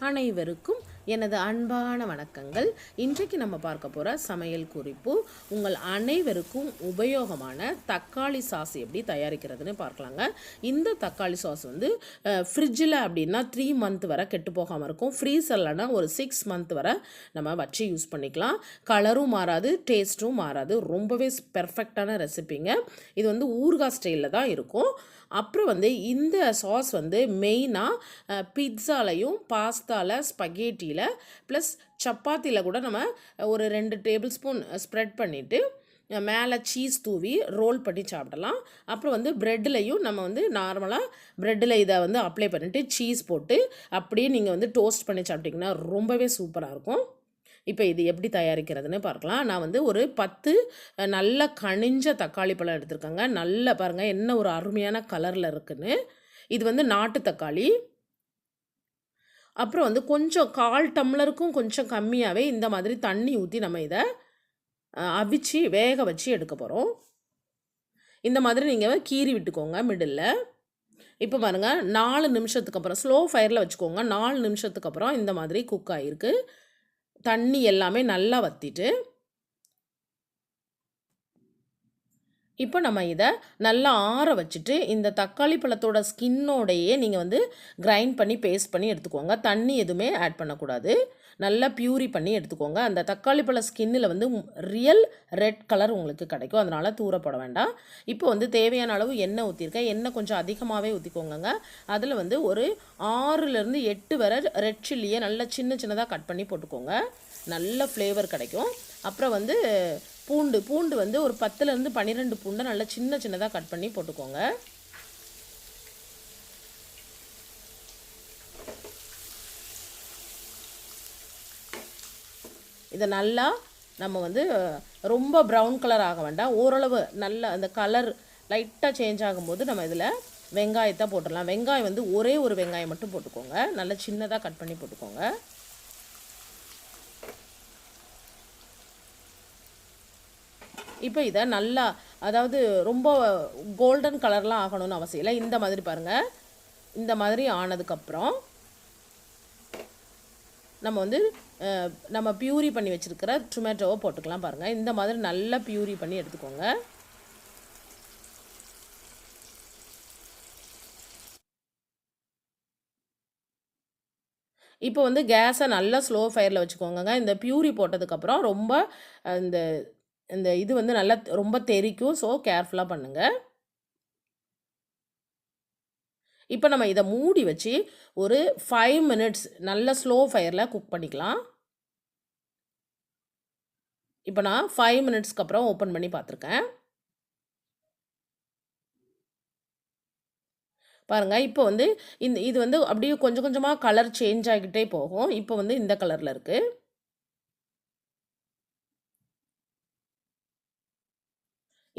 அனைவருக்கும் எனது அன்பான வணக்கங்கள். இன்றைக்கு நம்ம பார்க்க போகிற சமையல் குறிப்பு உங்கள் அனைவருக்கும் உபயோகமான தக்காளி சாஸ் எப்படி தயாரிக்கிறதுன்னு பார்க்கலாங்க. இந்த தக்காளி சாஸ் ஃப்ரிட்ஜில் அப்படின்னா 3 மந்த் வரை கெட்டு போகாமல் இருக்கும். ஃப்ரீசர்லனா ஒரு 6 மந்த் வரை நம்ம வச்சு யூஸ் பண்ணிக்கலாம். கலரும் மாறாது, டேஸ்ட்டும் மாறாது. ரொம்பவே பெர்ஃபெக்டான ரெசிபிங்க. இது ஊறுகாய் ஸ்டைலில் தான் இருக்கும். அப்புறம் இந்த சாஸ் மெயினாக பிட்ஸாலையும் பாஸ்தாவில் ஸ்பகேட்டியில் ப்ளஸ் சப்பாத்தியில் கூட நம்ம ஒரு 2 டேபிள் ஸ்பூன் ஸ்ப்ரெட் பண்ணிவிட்டு மேலே சீஸ் தூவி ரோல் பண்ணி சாப்பிடலாம். அப்புறம் ப்ரெட்லையும் நம்ம நார்மலாக ப்ரெட்டில் இதை அப்ளை பண்ணிவிட்டு சீஸ் போட்டு அப்படியே நீங்கள் டோஸ்ட் பண்ணி சாப்பிட்டிங்கன்னா ரொம்பவே சூப்பராக இருக்கும். இப்போ இது எப்படி தயாரிக்கிறதுன்னு பார்க்கலாம். நான் ஒரு 10 நல்ல கனிஞ்ச தக்காளி பழம் எடுத்துருக்கேங்க. நல்ல பாருங்கள் என்ன ஒரு அருமையான கலரில் இருக்குன்னு. இது நாட்டு தக்காளி. அப்புறம் கொஞ்சம் 1/4 டம்ளருக்கும் கொஞ்சம் கம்மியாகவே இந்த மாதிரி தண்ணி ஊற்றி நம்ம இதை அவிச்சு வேக வச்சு எடுக்க போகிறோம். இந்த மாதிரி நீங்கள் கீறி விட்டுக்கோங்க மிடில். இப்போ பாருங்கள் 4 நிமிஷத்துக்கு அப்புறம் ஸ்லோ ஃபயரில் வச்சுக்கோங்க. 4 நிமிஷத்துக்கு அப்புறம் இந்த மாதிரி குக் ஆகிருக்கு. தண்ணி எல்லாமே நல்லா வற்றிட்டு இப்போ நம்ம இதை நல்லா ஆற வச்சுட்டு இந்த தக்காளி பழத்தோட ஸ்கின்னோடையே நீங்கள் கிரைண்ட் பண்ணி பேஸ்ட் பண்ணி எடுத்துக்கோங்க. தண்ணி எதுவுமே ஆட் பண்ணக்கூடாது. நல்லா பியூரி பண்ணி எடுத்துக்கோங்க. அந்த தக்காளி பழ ஸ்கின்னில் ரியல் ரெட் கலர் உங்களுக்கு கிடைக்கும். அதனால் தூரப்பட வேண்டாம். இப்போ தேவையான அளவு எண்ணெய் ஊற்றிருக்கேன். எண்ணெய் கொஞ்சம் அதிகமாகவே ஊற்றிக்கோங்க. அதில் ஒரு 6லேருந்து 8 வரை ரெட் சில்லியை நல்லா சின்ன சின்னதாக கட் பண்ணி போட்டுக்கோங்க. நல்ல ஃப்ளேவர் கிடைக்கும். அப்புறம் பூண்டு ஒரு 10லேருந்து 12 பூண்டை நல்லா சின்ன சின்னதாக கட் பண்ணி போட்டுக்கோங்க. இதை நல்லா நம்ம ரொம்ப ப்ரௌன் கலர் ஆக வேண்டாம். ஓரளவு நல்ல அந்த கலர் லைட்டாக சேஞ்ச் ஆகும்போது நம்ம இதில் வெங்காயத்தை போட்டுடலாம். வெங்காயம் ஒரே ஒரு வெங்காயம் மட்டும் போட்டுக்கோங்க. நல்லா சின்னதாக கட் பண்ணி போட்டுக்கோங்க. இப்போ இதை நல்லா அதாவது ரொம்ப கோல்டன் கலர்லாம் ஆகணும்னு அவசியம் இல்லை. இந்த மாதிரி பாருங்கள். இந்த மாதிரி ஆனதுக்கப்புறம் நம்ம நம்ம பியூரி பண்ணி வச்சுருக்கிற டொமேட்டோவை போட்டுக்கலாம். பாருங்கள் இந்த மாதிரி நல்லா பியூரி பண்ணி எடுத்துக்கோங்க. இப்போ கேஸை நல்லா ஸ்லோ ஃபயரில் வச்சுக்கோங்க. இந்த பியூரி போட்டதுக்கப்புறம் ரொம்ப இந்த இந்த இது நல்லா ரொம்ப தெறிக்கும். ஸோ கேர்ஃபுல்லாக பண்ணுங்கள். இப்போ நம்ம இதை மூடி வச்சு ஒரு 5 மினிட்ஸ் நல்ல ஸ்லோ ஃபயரில் குக் பண்ணிக்கலாம். இப்போ நான் 5 மினிட்ஸ்க்கு அப்புறம் ஓப்பன் பண்ணி பார்த்துருக்கேன். பாருங்கள். இப்போ இது அப்படியே கொஞ்சம் கொஞ்சமாக கலர் சேஞ்ச் ஆகிக்கிட்டே போகும். இப்போ இந்த கலரில் இருக்குது.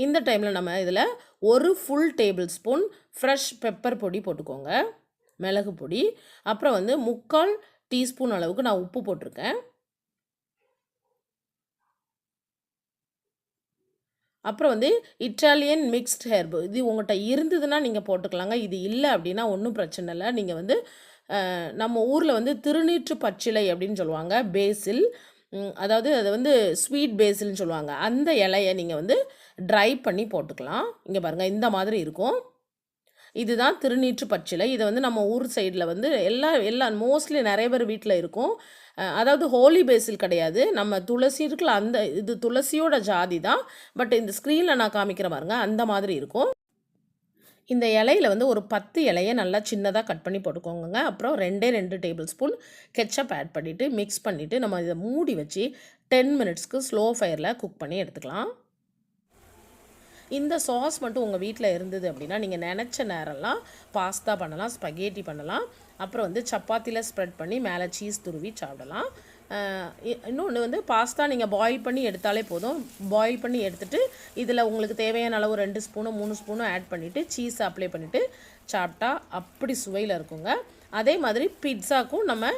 இந்த டைமில் நம்ம இதில் ஒரு full table spoon fresh pepper பொடி போட்டுக்கோங்க. மிளகு பொடி. அப்புறம் 3/4 டீஸ்பூன் அளவுக்கு நான் உப்பு போட்டிருக்கேன். அப்புறம் இட்டாலியன் மிக்ஸ்ட் ஹெர்பு. இது உங்கள்கிட்ட இருந்ததுன்னா நீங்கள் போட்டுக்கலாங்க. இது இல்லை அப்படின்னா ஒன்றும் பிரச்சனை இல்லை. நீங்கள் நம்ம ஊரில் திருநீற்று பச்சிலை அப்படின்னு சொல்லுவாங்க. பேசில், அதாவது அதை ஸ்வீட் பேசில்னு சொல்லுவாங்க. அந்த இலையை நீங்கள் ட்ரை பண்ணி போட்டுக்கலாம். இங்கே பாருங்கள் இந்த மாதிரி இருக்கும். இதுதான் திருநீற்று பச்சிலை. இதை நம்ம ஊர் சைடில் எல்லாம் மோஸ்ட்லி நிறைய பேர் வீட்டில் இருக்கும். அதாவது ஹோலி பேசில் கிடையாது. நம்ம துளசி இருக்குல்ல, அந்த இது துளசியோட ஜாதி தான். பட் இந்த ஸ்க்ரீனில் நான் காமிக்கிற பாருங்க அந்த மாதிரி இருக்கும். இந்த இலையில் ஒரு 10 இலையை நல்லா சின்னதாக கட் பண்ணி போட்டுக்கோங்க. அப்புறம் 2 டேபிள் ஸ்பூன் கெச்சப் ஆட் பண்ணிவிட்டு மிக்ஸ் பண்ணிவிட்டு நம்ம இதை மூடி வச்சு 10 மினிட்ஸ்க்கு ஸ்லோ ஃபயரில் குக் பண்ணி எடுத்துக்கலாம். இந்த சாஸ் மட்டும் உங்கள் வீட்டில் இருந்தது அப்படின்னா நீங்கள் நினச்ச நேரம்லாம் பாஸ்தா பண்ணலாம், ஸ்பகேட்டி பண்ணலாம். அப்புறம் சப்பாத்தியில் ஸ்ப்ரெட் பண்ணி மேலே சீஸ் துருவி சாப்பிடலாம். இன்னொன்று பாஸ்தா நீங்கள் பாயில் பண்ணி எடுத்தாலே போதும். பாயில் பண்ணி எடுத்துகிட்டு இதில் உங்களுக்கு தேவையான அளவு 2 ஸ்பூனோ 3 ஸ்பூனோ ஆட் பண்ணிவிட்டு சீஸ் அப்ளை பண்ணிவிட்டு சாப்பிட்டா அப்படி சுவையில் இருக்குங்க. அதே மாதிரி பிட்ஸாக்கும் நம்ம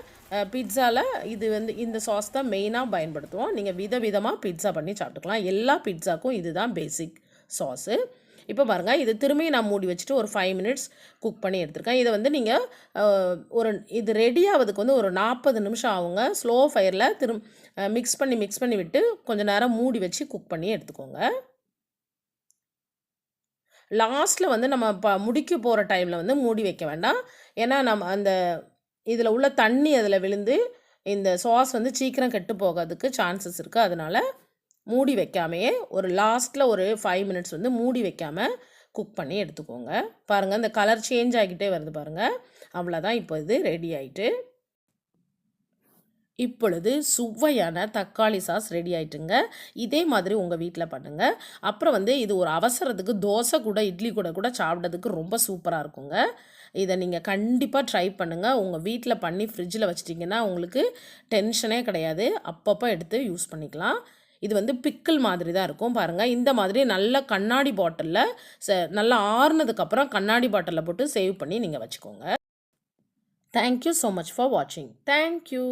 பிட்ஸாவில் இது இந்த சாஸ் தான் மெயினாக பயன்படுத்துவோம். நீங்கள் விதவிதமாக பிட்ஸா பண்ணி சாப்பிட்டுக்கலாம். எல்லா பிட்ஸாக்கும் இதுதான் பேசிக் சாஸு. இப்போ பாருங்கள், இது திரும்பி நான் மூடி வச்சுட்டு ஒரு 5 மினிட்ஸ் குக் பண்ணி எடுத்துருக்கேன். இதை வந்து நீங்கள் இது ரெடி ஆகிறதுக்கு வந்து ஒரு 40 நிமிஷம் ஆகுங்க. ஸ்லோ ஃபயரில் மிக்ஸ் பண்ணி விட்டு கொஞ்சம் நேரம் மூடி வச்சு குக் பண்ணி எடுத்துக்கோங்க. லாஸ்ட்டில் வந்து நம்ம முடிக்க போகிற டைமில் வந்து மூடி வைக்க வேண்டாம். ஏன்னா நம்ம அந்த இதில் உள்ள தண்ணி அதில் விழுந்து இந்த சாஸ் வந்து சீக்கிரம் கெட்டு போகிறதுக்கு சான்சஸ் இருக்குது. அதனால் மூடி வைக்காமையே ஒரு லாஸ்ட்டில் ஒரு 5 மினிட்ஸ் வந்து மூடி வைக்காமல் குக் பண்ணி எடுத்துக்கோங்க. பாருங்கள், இந்த கலர் சேஞ்ச் ஆகிக்கிட்டே வருது பாருங்கள். அவ்வளோதான், இப்போ இது ரெடி ஆகிட்டு. இப்பொழுது சுவையான தக்காளி சாஸ் ரெடி ஆகிட்டுங்க. இதே மாதிரி உங்கள் வீட்டில் பண்ணுங்கள். அப்புறம் வந்து இது ஒரு அவசரத்துக்கு தோசை கூட இட்லி கூட சாப்பிட்றதுக்கு ரொம்ப சூப்பராக இருக்குங்க. இதை நீங்கள் கண்டிப்பாக ட்ரை பண்ணுங்கள். உங்கள் வீட்டில் பண்ணி ஃப்ரிட்ஜில் வச்சிட்டிங்கன்னா உங்களுக்கு டென்ஷனே கிடையாது. அப்பப்போ எடுத்து யூஸ் பண்ணிக்கலாம். இது வந்து பிக்கிள் மாதிரி தான் இருக்கும். பாருங்கள், இந்த மாதிரி நல்ல கண்ணாடி பாட்டிலில் நல்லா ஆறுனதுக்கப்புறம் கண்ணாடி பாட்டிலில் போட்டு சேவ் பண்ணி நீங்கள் வச்சுக்கோங்க. தேங்க்யூ ஸோ மச் ஃபார் வாட்சிங். தேங்க்யூ.